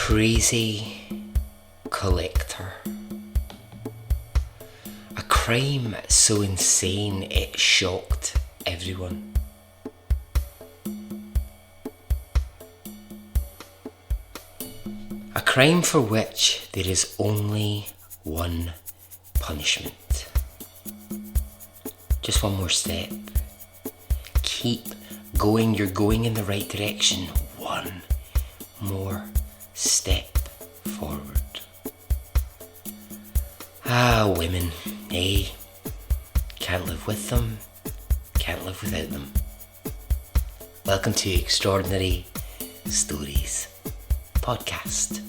crazy collector. A crime so insane it shocked everyone. A crime for which there is only one punishment. Just one more step. Keep going, you're going in the right direction. One more step forward. Women, can't live with them, can't live without them. Welcome to Extraordinary Stories Podcast.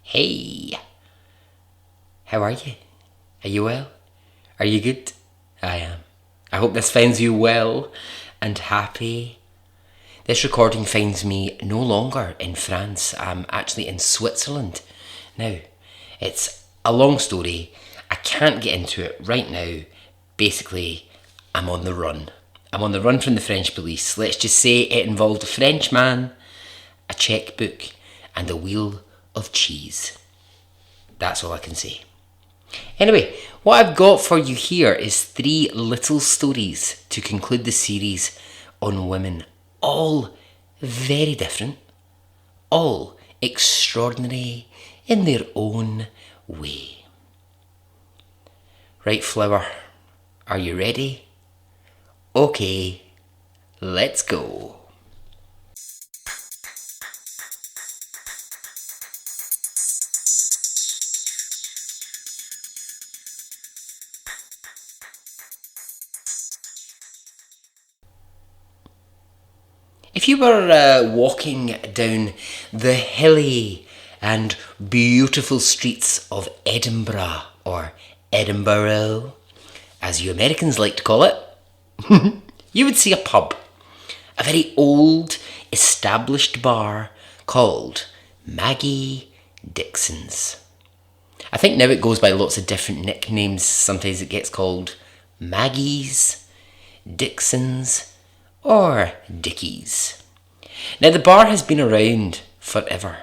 Hey, how are you? Are you well? Are you good? I am. I hope this finds you well and happy. This recording finds me no longer in France. I'm actually in Switzerland. Now, it's a long story. I can't get into it right now. Basically, I'm on the run. I'm on the run from the French police. Let's just say it involved a French man, a checkbook, and a wheel of cheese. That's all I can say. Anyway, what I've got for you here is 3 little stories to conclude the series on women. All very different, all extraordinary in their own way. Right, Flower, are you ready? Okay, let's go. If you were walking down the hilly and beautiful streets of Edinburgh, or Edinburgh, as you Americans like to call it, you would see a pub, a very old, established bar called Maggie Dixon's. I think now it goes by lots of different nicknames. Sometimes it gets called Maggie's, Dixon's, or Dickies. Now the bar has been around forever,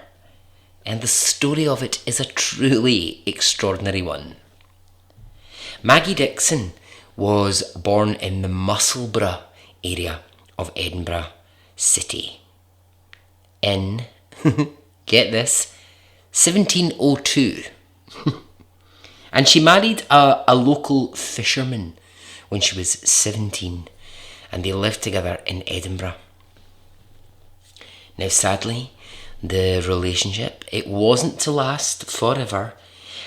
and the story of it is a truly extraordinary one. Maggie Dixon was born in the Musselburgh area of Edinburgh City in, get this, 1702. And she married a local fisherman when she was 17. And they lived together in Edinburgh. Now, sadly, the relationship, it wasn't to last forever.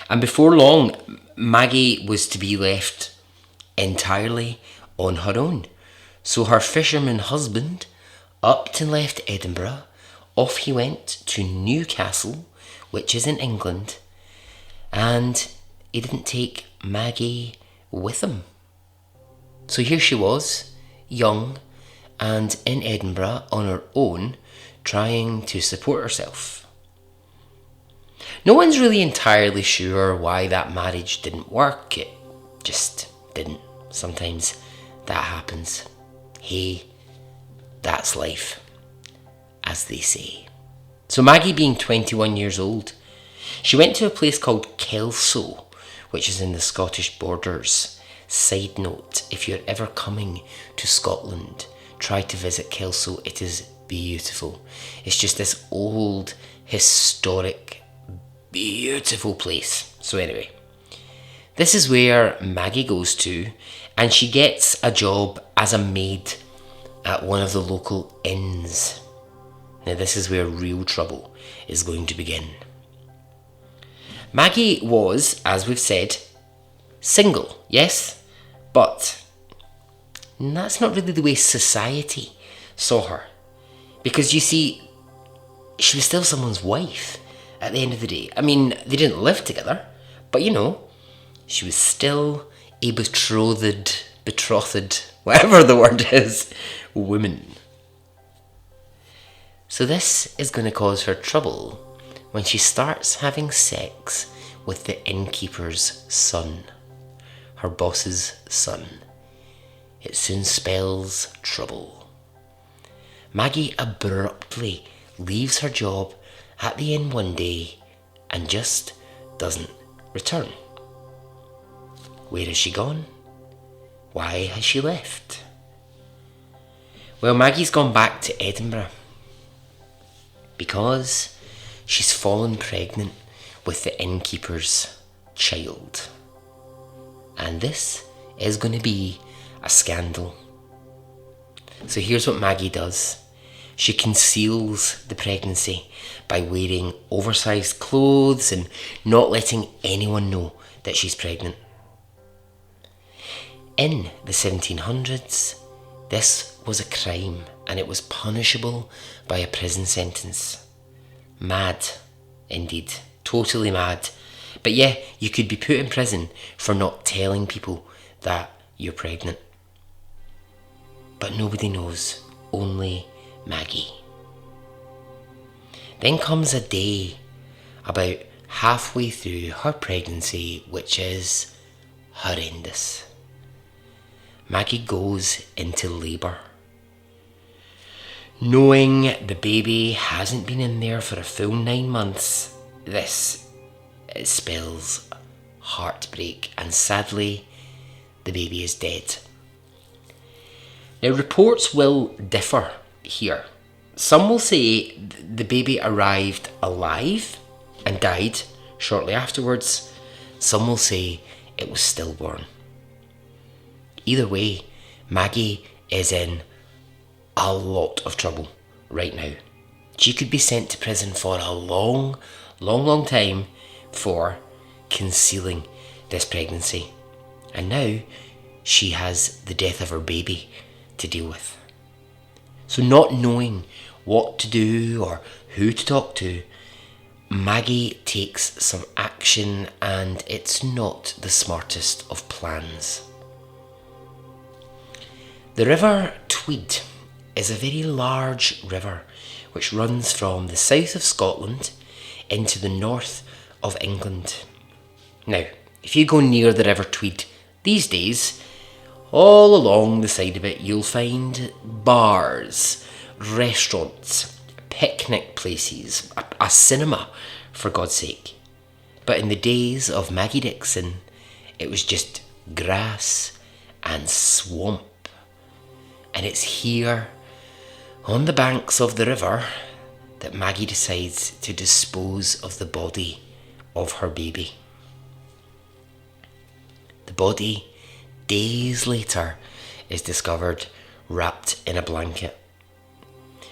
And before long, Maggie was to be left entirely on her own. So her fisherman husband upped and left Edinburgh. Off he went to Newcastle, which is in England. And he didn't take Maggie with him. So here she was, young and in Edinburgh on her own, trying to support herself. No one's really entirely sure why that marriage didn't work. It just didn't. Sometimes that happens. Hey, that's life, as they say. So Maggie, being 21 years old, she went to a place called Kelso, which is in the Scottish borders. Side note, if you're ever coming to Scotland, try to visit Kelso. It is beautiful. It's just this old, historic, beautiful place. So anyway, this is where Maggie goes to, and she gets a job as a maid at one of the local inns. Now this is where real trouble is going to begin. Maggie was, as we've said, single, yes, but that's not really the way society saw her. Because you see, she was still someone's wife at the end of the day. I mean, they didn't live together, but she was still a betrothed, whatever the word is, woman. So this is going to cause her trouble when she starts having sex with the innkeeper's son, her boss's son. It soon spells trouble. Maggie abruptly leaves her job at the inn one day and just doesn't return. Where has she gone? Why has she left? Well, Maggie's gone back to Edinburgh because she's fallen pregnant with the innkeeper's child. And this is going to be a scandal. So here's what Maggie does. She conceals the pregnancy by wearing oversized clothes and not letting anyone know that she's pregnant. In the 1700s, this was a crime and it was punishable by a prison sentence. Mad, indeed, totally mad. But yeah, you could be put in prison for not telling people that you're pregnant. But nobody knows, only Maggie. Then comes a day about halfway through her pregnancy, which is horrendous. Maggie goes into labour. Knowing the baby hasn't been in there for a full 9 months, this spells heartbreak, and sadly, the baby is dead. Now, reports will differ here. Some will say the baby arrived alive and died shortly afterwards. Some will say it was stillborn. Either way, Maggie is in a lot of trouble right now. She could be sent to prison for a long time for concealing this pregnancy. And now she has the death of her baby to deal with. So not knowing what to do or who to talk to, Maggie takes some action, and it's not the smartest of plans. The River Tweed is a very large river which runs from the south of Scotland into the north of England. Now, if you go near the River Tweed these days, all along the side of it you'll find bars, restaurants, picnic places, a cinema, for God's sake. But in the days of Maggie Dixon, it was just grass and swamp. And it's here, on the banks of the river, that Maggie decides to dispose of the body of her baby. The body, days later, is discovered wrapped in a blanket.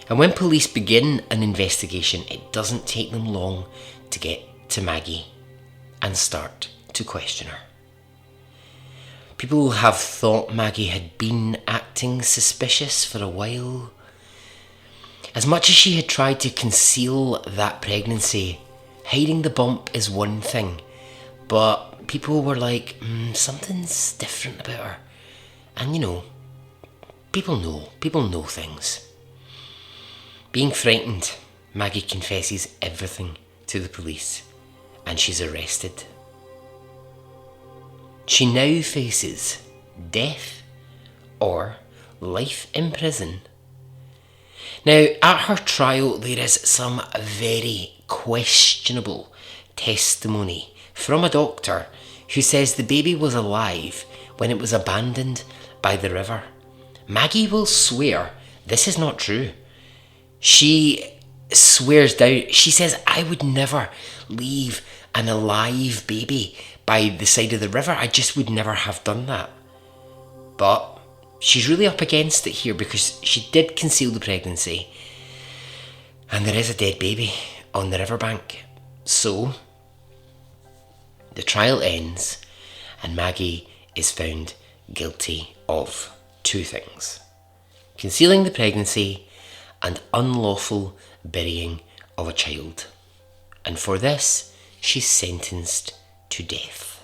And when police begin an investigation, it doesn't take them long to get to Maggie and start to question her. People have thought Maggie had been acting suspicious for a while. As much as she had tried to conceal that pregnancy, hiding the bump is one thing, but people were like, something's different about her. And people know things. Being frightened, Maggie confesses everything to the police, and she's arrested. She now faces death or life in prison. Now, at her trial, there is some very questionable testimony from a doctor who says the baby was alive when it was abandoned by the river. Maggie will swear this is not true. She swears down. She says, I would never leave an alive baby by the side of the river. I just would never have done that. But she's really up against it here because she did conceal the pregnancy and there is a dead baby on the riverbank. So the trial ends and Maggie is found guilty of 2 things: concealing the pregnancy and unlawful burying of a child. And for this, she's sentenced to death.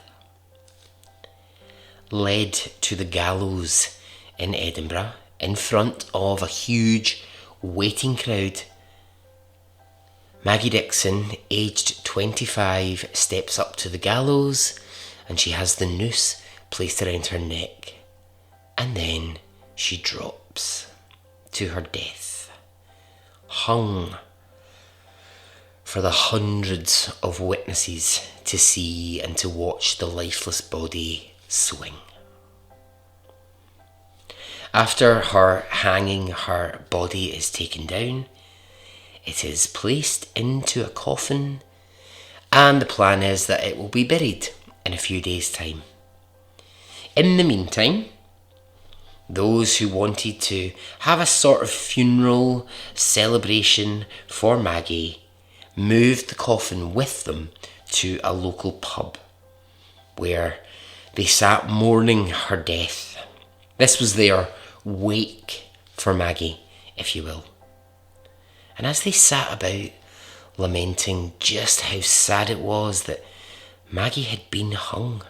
Led to the gallows in Edinburgh in front of a huge waiting crowd, Maggie Dickson, aged 25, steps up to the gallows and she has the noose placed around her neck, and then she drops to her death, hung for the hundreds of witnesses to see and to watch the lifeless body swing. After her hanging, her body is taken down. It is placed into a coffin, and the plan is that it will be buried in a few days' time. In the meantime, those who wanted to have a sort of funeral celebration for Maggie moved the coffin with them to a local pub where they sat mourning her death. This was their wake for Maggie, if you will. And as they sat about lamenting just how sad it was that Maggie had been hung,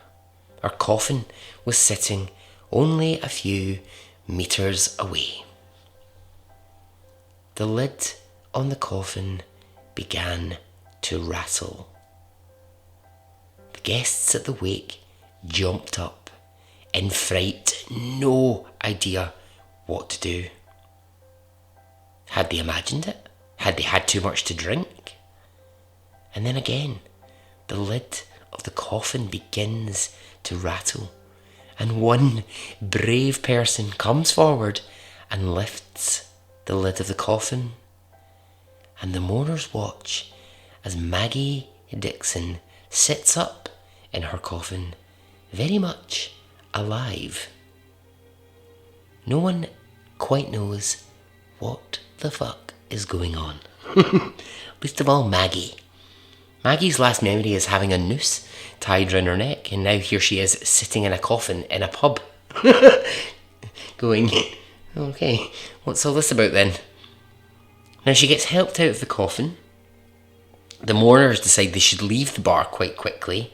her coffin was sitting only a few metres away. The lid on the coffin began to rattle. The guests at the wake jumped up in fright, no idea what to do. Had they imagined it? Had they had too much to drink? And then again, the lid of the coffin begins to rattle, and one brave person comes forward and lifts the lid of the coffin, and the mourners watch as Maggie Dickson sits up in her coffin, very much alive. No one quite knows what the fuck is going on. Least of all Maggie. Maggie's last memory is having a noose tied round her neck, and now here she is sitting in a coffin in a pub. Going, okay, what's all this about then? Now she gets helped out of the coffin. The mourners decide they should leave the bar quite quickly,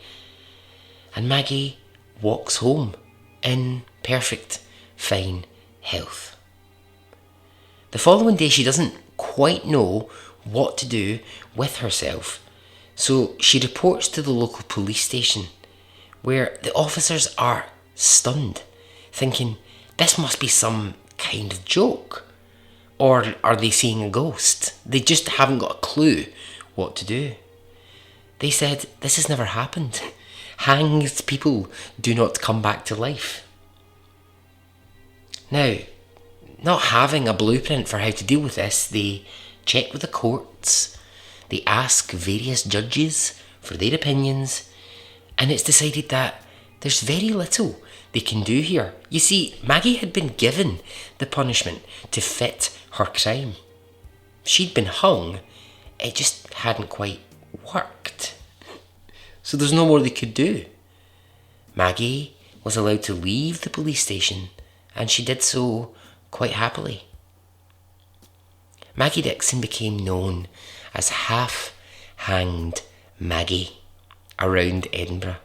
and Maggie walks home in perfect, fine health. The following day she doesn't quite know what to do with herself, so she reports to the local police station, where the officers are stunned, thinking this must be some kind of joke, or are they seeing a ghost? They just haven't got a clue what to do. They said this has never happened. Hanged people do not come back to life. Now, not having a blueprint for how to deal with this, they check with the courts, they ask various judges for their opinions, and it's decided that there's very little they can do here. You see, Maggie had been given the punishment to fit her crime. She'd been hung, it just hadn't quite worked. So there's no more they could do. Maggie was allowed to leave the police station, and she did so quite happily. Maggie Dickson became known as half-hanged Maggie around Edinburgh.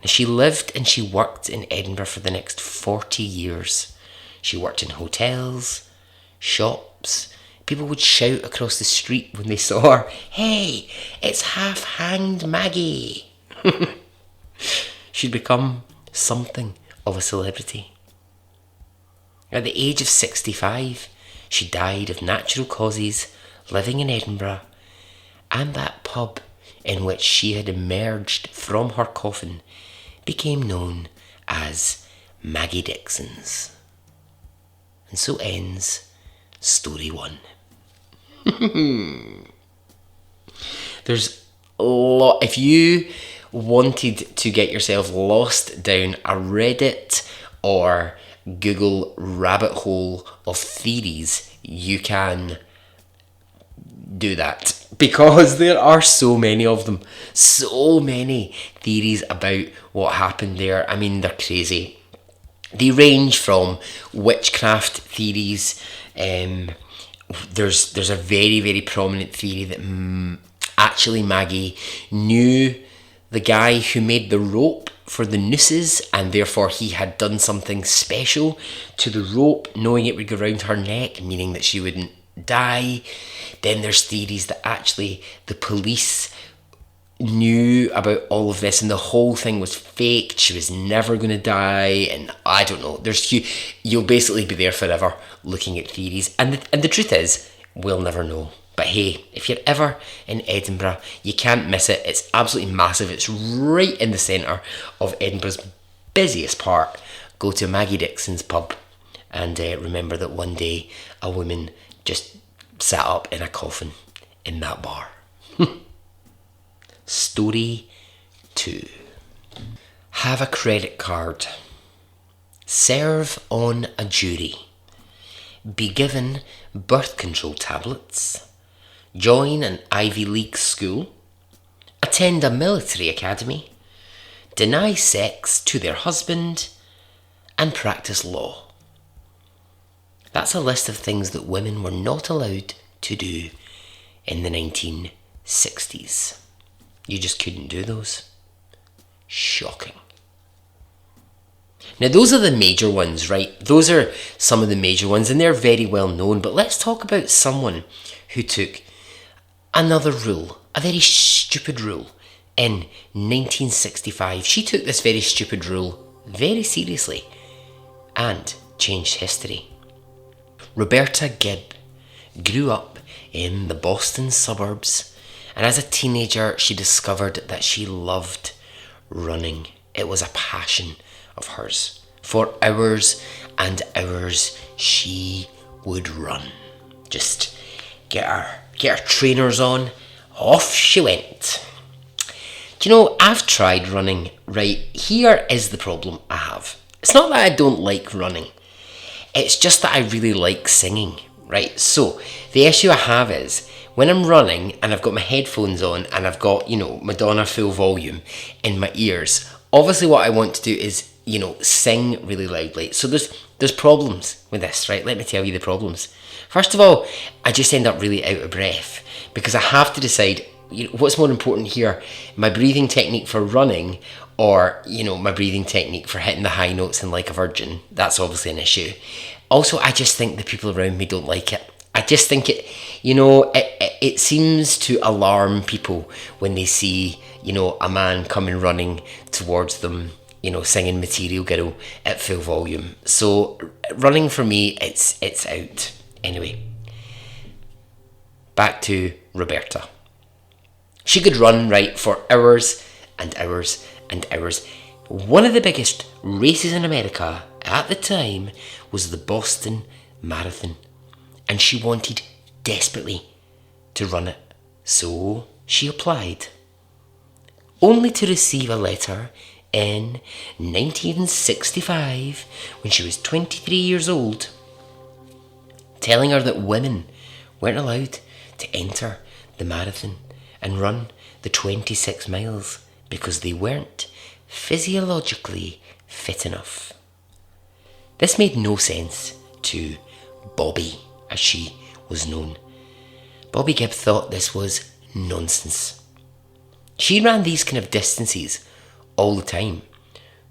Now, she lived and she worked in Edinburgh for the next 40 years. She worked in hotels, shops. People would shout across the street when they saw her, "Hey, it's half-hanged Maggie." She'd become something of a celebrity. At the age of 65, she died of natural causes, living in Edinburgh, and that pub in which she had emerged from her coffin became known as Maggie Dickson's. And so ends story 1. There's If you wanted to get yourself lost down a Reddit or Google rabbit hole of theories, you can do that, because there are so many of them. So many theories about what happened there. I mean, they're crazy. They range from witchcraft theories. There's a very, very prominent theory that actually Maggie knew the guy who made the rope for the nooses, and therefore he had done something special to the rope, knowing it would go around her neck, meaning that she wouldn't die. Then there's theories that actually the police knew about all of this and the whole thing was fake. She was never going to die, and I don't know. You'll basically be there forever looking at theories, and the truth is, we'll never know. But hey, if you're ever in Edinburgh, you can't miss it. It's absolutely massive. It's right in the centre of Edinburgh's busiest part. Go to Maggie Dixon's pub and remember that one day a woman just sat up in a coffin in that bar. Story 2. Have a credit card. Serve on a jury. Be given birth control tablets. Join an Ivy League school. Attend a military academy. Deny sex to their husband. And practice law. That's a list of things that women were not allowed to do in the 1960s. You just couldn't do those. Shocking. Now, those are the major ones, right? Those are some of the major ones, and they're very well known. But let's talk about someone who took another rule, a very stupid rule, in 1965. She took this very stupid rule very seriously and changed history. Roberta Gibb grew up in the Boston suburbs, and as a teenager she discovered that she loved running. It was a passion of hers. For hours and hours she would run. Just get her trainers on, off she went. Do you know, I've tried running, right? Here is the problem I have. It's not that I don't like running. It's just that I really like singing, right? So the issue I have is when I'm running and I've got my headphones on and I've got, Madonna full volume in my ears, obviously what I want to do is, sing really loudly. So there's problems with this, right? Let me tell you the problems. First of all, I just end up really out of breath because I have to decide, what's more important here, my breathing technique for running or, my breathing technique for hitting the high notes in Like a Virgin. That's obviously an issue. Also, I just think the people around me don't like it. I just think it seems to alarm people when they see, a man coming running towards them, singing Material Girl at full volume. So running for me, it's out. Anyway, back to Roberta. She could run, right, for hours and hours and hours. One of the biggest races in America at the time was the Boston Marathon, and she wanted desperately to run it. So she applied, only to receive a letter in 1965, when she was 23 years old, telling her that women weren't allowed to enter the marathon and run the 26 miles because they weren't physiologically fit enough. This made no sense to Bobby, as she was known. Bobby Gibb thought this was nonsense. She ran these kind of distances all the time.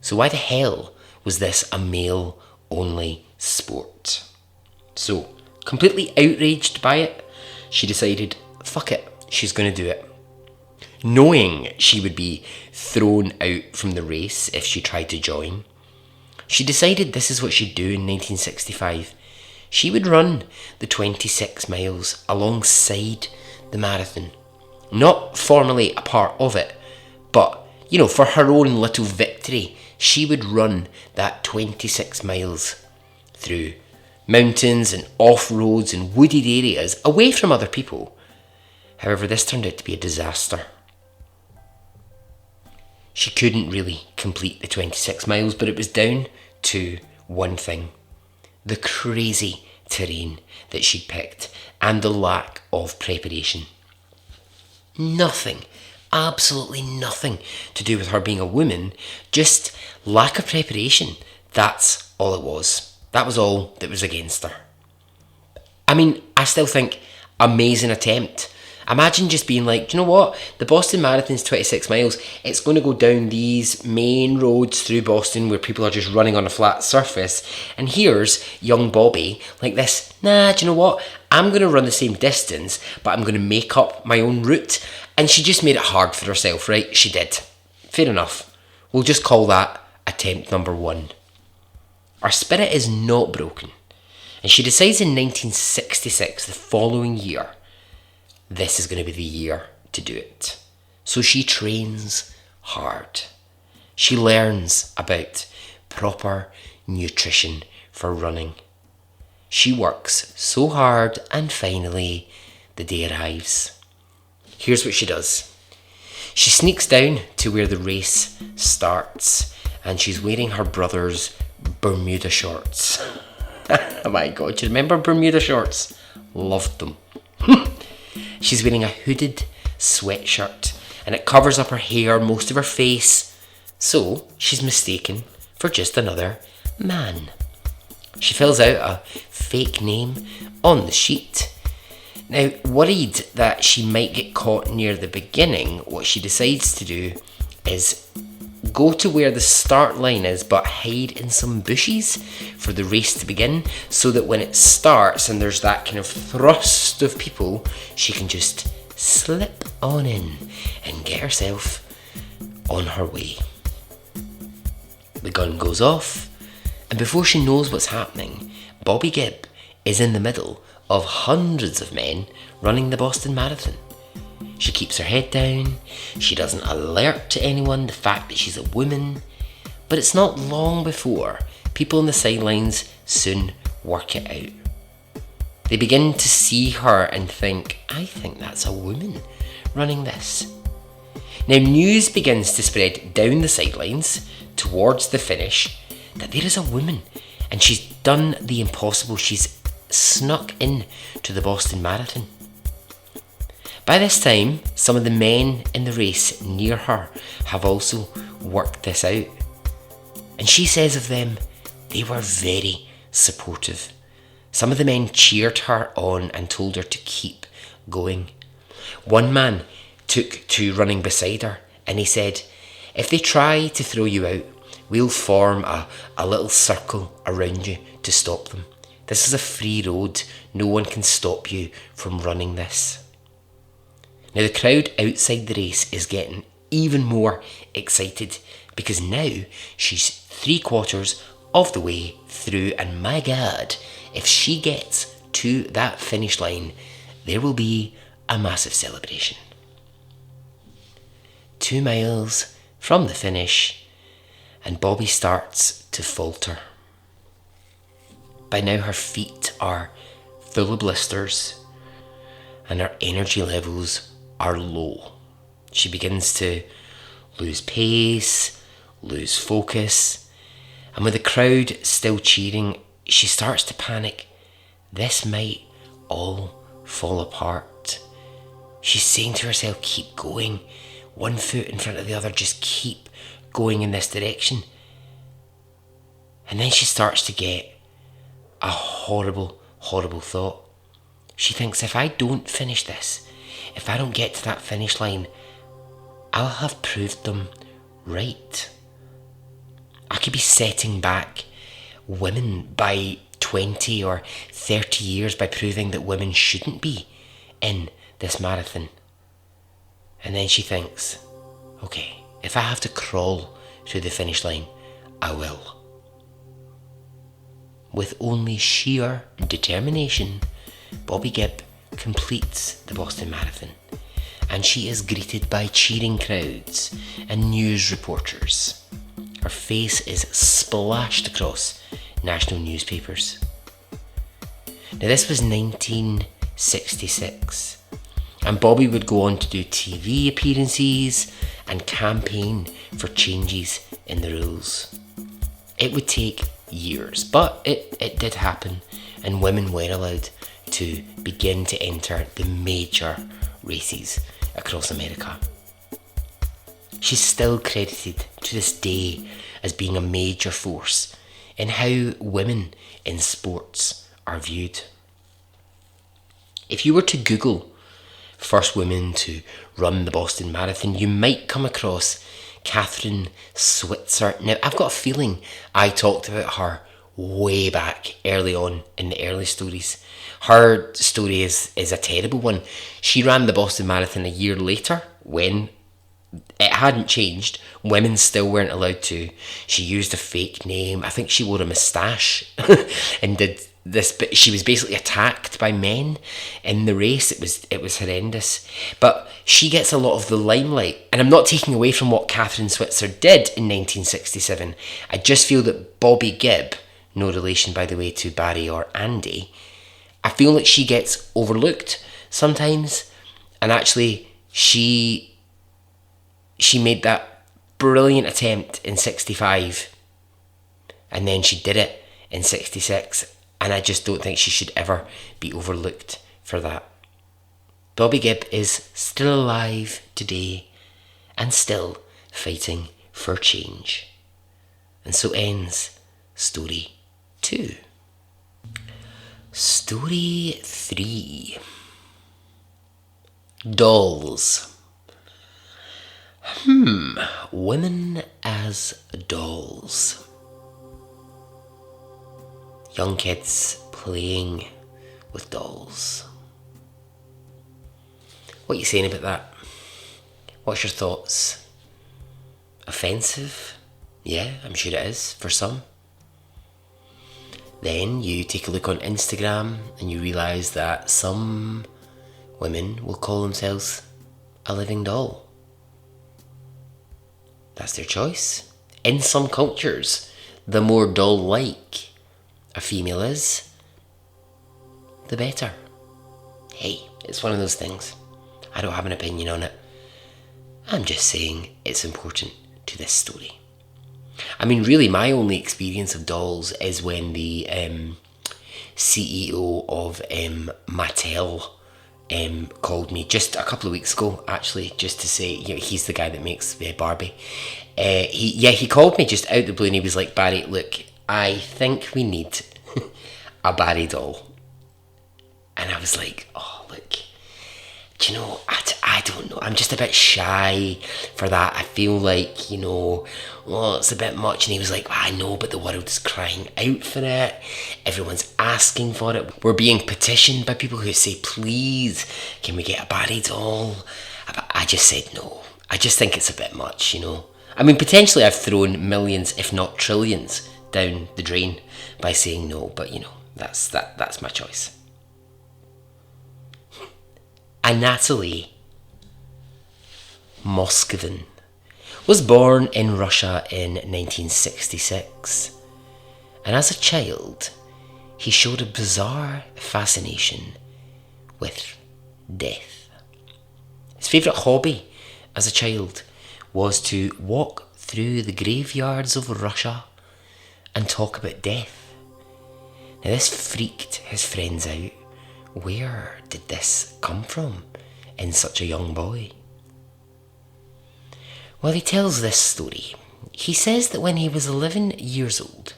So why the hell was this a male-only sport? So, completely outraged by it, she decided, fuck it, she's going to do it. Knowing she would be thrown out from the race if she tried to join, she decided this is what she'd do in 1965. She would run the 26 miles alongside the marathon. Not formally a part of it, but, for her own little victory, she would run that 26 miles through mountains and off-roads and wooded areas away from other people. However, this turned out to be a disaster. She couldn't really complete the 26 miles, but it was down to one thing: the crazy terrain that she'd picked and the lack of preparation. Nothing, absolutely nothing to do with her being a woman, just lack of preparation. That's all it was. That was all that was against her. I mean, I still think amazing attempt. Imagine just being like, do you know what? The Boston Marathon's 26 miles. It's going to go down these main roads through Boston where people are just running on a flat surface. And here's young Bobby like this. Nah, do you know what? I'm going to run the same distance, but I'm going to make up my own route. And she just made it hard for herself, right? She did. Fair enough. We'll just call that attempt number 1. Our spirit is not broken. And she decides in 1966, the following year, this is going to be the year to do it. So she trains hard. She learns about proper nutrition for running. She works so hard, and finally the day arrives. Here's what she does. She sneaks down to where the race starts, and she's wearing her brother's Bermuda shorts. Oh my god, do you remember Bermuda shorts? Loved them. She's wearing a hooded sweatshirt, and it covers up her hair, most of her face, so she's mistaken for just another man. She fills out a fake name on the sheet. Now, worried that she might get caught near the beginning, what she decides to do is go to where the start line is, but hide in some bushes for the race to begin, so that when it starts and there's that kind of thrust of people, she can just slip on in and get herself on her way. The gun goes off, and before she knows what's happening, Bobby Gibb is in the middle of hundreds of men running the Boston Marathon. She keeps her head down, she doesn't alert to anyone the fact that she's a woman, but it's not long before people on the sidelines soon work it out. They begin to see her and think, I think that's a woman running this. Now news begins to spread down the sidelines towards the finish that there is a woman, and she's done the impossible. She's snuck in to the Boston Marathon. By this time, some of the men in the race near her have also worked this out. And she says of them, they were very supportive. Some of the men cheered her on and told her to keep going. One man took to running beside her, and he said, if they try to throw you out, we'll form a little circle around you to stop them. This is a free road. No one can stop you from running this. Now the crowd outside the race is getting even more excited, because now she's 3/4 of the way through, and my god, if she gets to that finish line, there will be a massive celebration. 2 miles from the finish, and Bobby starts to falter. By now her feet are full of blisters, and her energy levels are low. She begins to lose pace, lose focus, and with the crowd still cheering, she starts to panic. This might all fall apart. She's saying to herself, keep going, one foot in front of the other, just keep going in this direction. And then she starts to get a horrible, horrible thought. She thinks, if I don't finish this, if I don't get to that finish line, I'll have proved them right. I could be setting back women by 20 or 30 years by proving that women shouldn't be in this marathon. And then she thinks, okay, if I have to crawl to the finish line, I will. With only sheer determination, Bobby Gibb completes the Boston Marathon, and she is greeted by cheering crowds and news reporters. Her face is splashed across national newspapers. Now this was 1966, And Bobby would go on to do TV appearances and campaign for changes in the rules. It would take years, but it did happen, and women were allowed to begin to enter the major races across America. She's still credited to this day as being a major force in how women in sports are viewed. If you were to Google first woman to run the Boston Marathon, you might come across Catherine Switzer. Now, I've got a feeling I talked about her way back early on in the early stories. Her story is a terrible one. She ran the Boston Marathon a year later when it hadn't changed. Women still weren't allowed to. She used a fake name. I think she wore a moustache and did this, but she was basically attacked by men in the race. It was horrendous. But she gets a lot of the limelight, and I'm not taking away from what Catherine Switzer did in 1967. I just feel that Bobby Gibb, no relation by the way to Barry or Andy, I feel like she gets overlooked sometimes, and actually she made that brilliant attempt in 65, and then she did it in 66, and I just don't think she should ever be overlooked for that. Bobby Gibb is still alive today and still fighting for change. And so ends story 2. Story 3. Dolls. Women as dolls. Young kids playing with dolls. What are you saying about that? What's your thoughts? Offensive? Yeah, I'm sure it is for some. Then you take a look on Instagram and you realise that some women will call themselves a living doll. That's their choice. In some cultures, the more doll-like a female is, the better. Hey, it's one of those things. I don't have an opinion on it. I'm just saying it's important to this story. I mean, really, my only experience of dolls is when the CEO of Mattel called me just a couple of weeks ago, actually, just to say, you know, he's the guy that makes Barbie. He called me just out the blue and he was like, Barry, look, I think we need a Barry doll. And I was like, oh, look, do you know, I don't know, I'm just a bit shy for that. I feel like, you know, well, it's a bit much. And he was like, I know, but the world is crying out for it. Everyone's asking for it. We're being petitioned by people who say, please, can we get a Barry doll? I just said no. I just think it's a bit much, you know. I mean, potentially I've thrown millions, if not trillions, down the drain by saying no, but you know, that's my choice. Anatoly Moskvin was born in Russia in 1966, and as a child he showed a bizarre fascination with death. His favourite hobby as a child was to walk through the graveyards of Russia and talk about death. Now this freaked his friends out. Where did this come from in such a young boy? Well, he tells this story. He says that when he was 11 years old,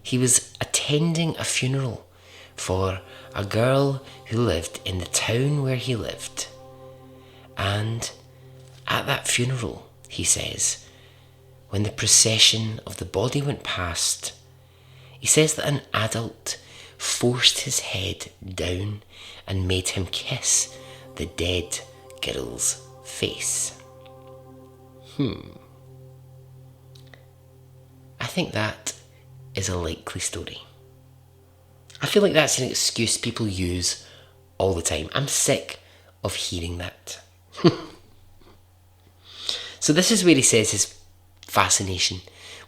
he was attending a funeral for a girl who lived in the town where he lived. And at that funeral, he says, when the procession of the body went past, he says that an adult forced his head down and made him kiss the dead girl's face. I think that is a likely story. I feel like that's an excuse people use all the time. I'm sick of hearing that. So this is where he says his fascination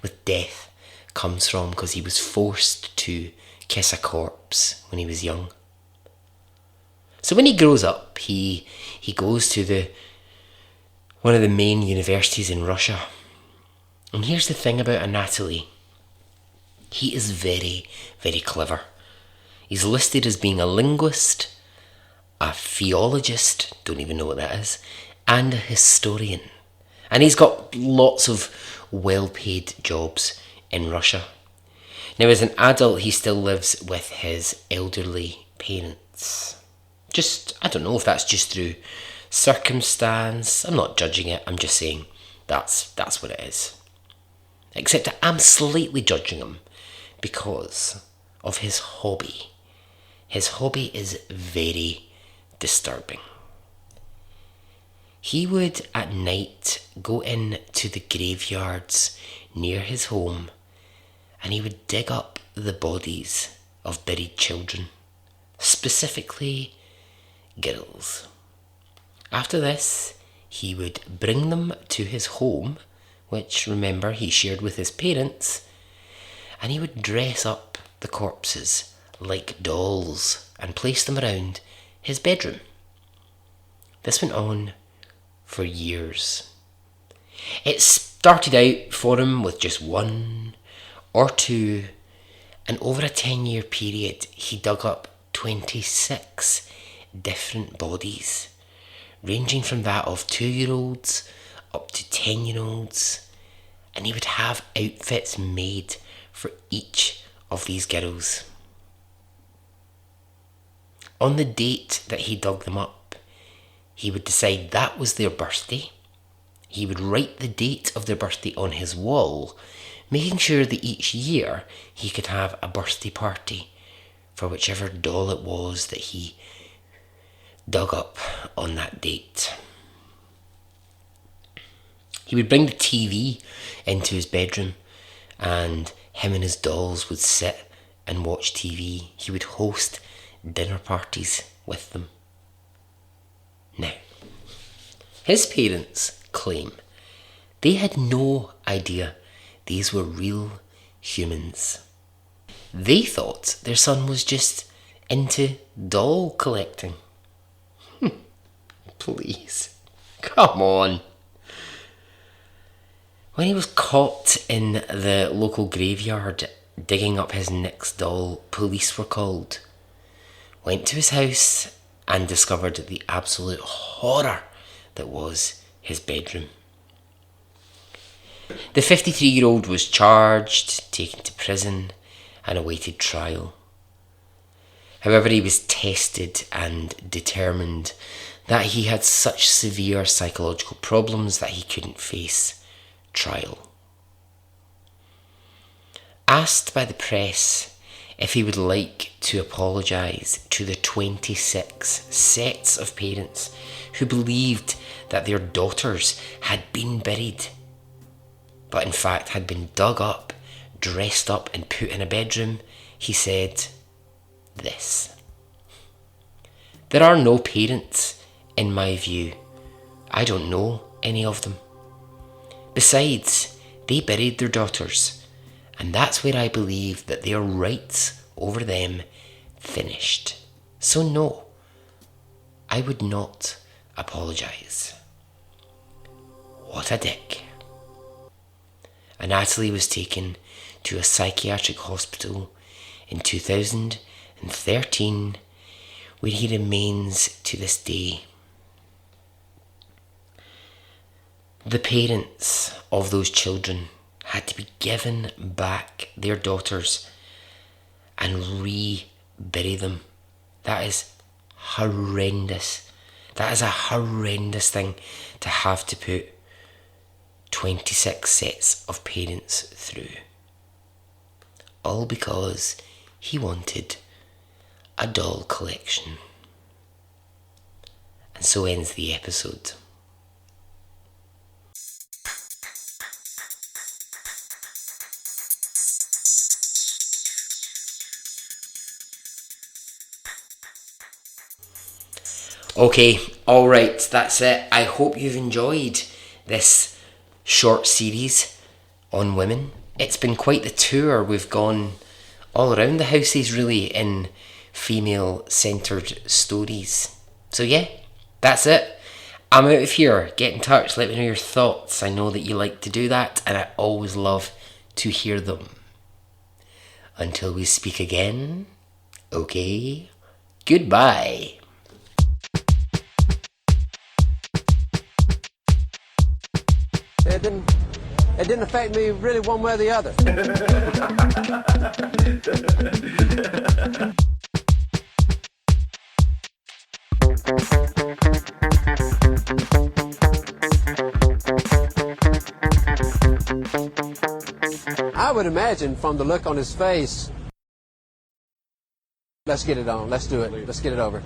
with death comes from, because he was forced to kiss a corpse when he was young. So when he grows up, he goes to one of the main universities in Russia. And here's the thing about Anatoly. He is very, very clever. He's listed as being a linguist, a philologist, don't even know what that is, and a historian. And he's got lots of well-paid jobs in Russia. Now, as an adult, he still lives with his elderly parents. I don't know if that's just through circumstance. I'm not judging it. I'm just saying that's what it is. Except that I'm slightly judging him because of his hobby. His hobby is very disturbing. He would at night go into the graveyards near his home and he would dig up the bodies of buried children, specifically girls. After this, he would bring them to his home, which, remember, he shared with his parents, and he would dress up the corpses like dolls and place them around his bedroom. This went on for years. It started out for him with just one or two, and over a 10-year period, he dug up 26 different bodies, ranging from that of 2-year-olds up to 10-year-olds, and he would have outfits made for each of these girls. On the date that he dug them up, he would decide that was their birthday. He would write the date of their birthday on his wall, making sure that each year he could have a birthday party for whichever doll it was that he dug up on that date. He would bring the TV into his bedroom and him and his dolls would sit and watch TV. He would host dinner parties with them. Now, his parents claim they had no idea these were real humans. They thought their son was just into doll collecting. Please, come on. When he was caught in the local graveyard digging up his next doll, police were called, went to his house and discovered the absolute horror that was his bedroom. The 53-year-old was charged, taken to prison and awaited trial. However, he was tested and determined that he had such severe psychological problems that he couldn't face trial. Asked by the press if he would like to apologise to the 26 sets of parents who believed that their daughters had been buried, but in fact had been dug up, dressed up and put in a bedroom, he said this: "There are no parents, in my view. I don't know any of them. Besides, they buried their daughters, and that's where I believe that their rights over them finished. So no, I would not apologise." What a dick. Anatoly was taken to a psychiatric hospital in 2013, where he remains to this day. The parents of those children had to be given back their daughters and re-bury them. That is horrendous. That is a horrendous thing to have to put 26 sets of parents through. All because he wanted a doll collection. And so ends the episode. Okay, alright, that's it. I hope you've enjoyed this short series on women. It's been quite the tour. We've gone all around the houses really in female-centred stories. So yeah, that's it. I'm out of here. Get in touch. Let me know your thoughts. I know that you like to do that, and I always love to hear them. Until we speak again, okay, goodbye. It didn't affect me really one way or the other. I would imagine from the look on his face, let's get it on, let's do it, let's get it over.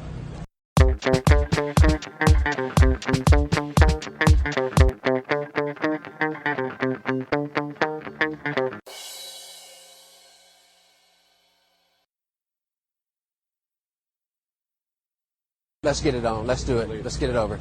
Let's get it on, let's do it, let's get it over.